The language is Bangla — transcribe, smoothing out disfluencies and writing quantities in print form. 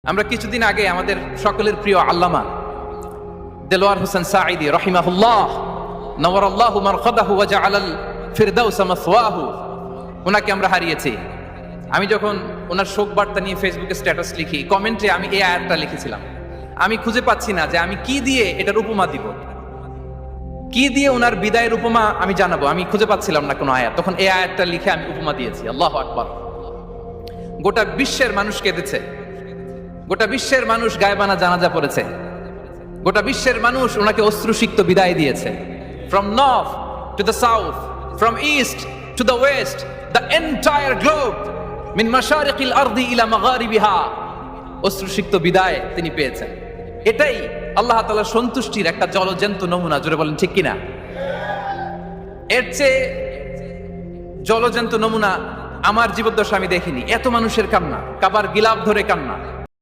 আমরা কিছুদিন আগে আমাদের সকলের প্রিয় আল্লামা দেলোয়ার হোসেন সাঈদী রাহিমাহুল্লাহ নওয়ারাল্লাহু মারকাদাহু ওয়া জাআলাল ফিরদাউসা মাসওয়াহু, ওনাকে আমরা হারিয়েছি। আমি যখন ওনার শোক বার্তা নিয়ে ফেসবুকে স্ট্যাটাস লিখি, কমেন্টে আমি এই আয়াতটা লিখেছিলাম। আমি খুঁজে পাচ্ছি না যে আমি কি দিয়ে এটার উপমা দিব, কি দিয়ে ওনার বিদায়ের উপমা আমি জানাবো। আমি খুঁজে পাচ্ছিলাম না কোনো আয়াত, তখন এই আয়াতটা লিখে আমি উপমা দিয়েছি। আল্লাহু আকবার। গোটা বিশ্বের মানুষ কেঁদেছে, গোটা বিশ্বের মানুষ গায়বানা জানাজা পড়েছে, গোটা বিশ্বের মানুষ ওনাকে অশ্রুসিক্ত বিদায় দিয়েছে। From north to the south, from east to the west, the entire globe, মিন মাশারিকিল আরদি ইলা মাগারিবিহা, অশ্রুসিক্ত বিদায় তিনি পেয়েছেন। এটাই আল্লাহ তাআলার সন্তুষ্টির একটা জলজ্যান্ত নমুনা। জোরে বলেন ঠিক কিনা? এর চেয়ে জলজ্যান্ত নমুনা আমার জীবদ্দশা আমি দেখিনি। এত মানুষের কান্না, কাবার গিলাফ ধরে কান্না,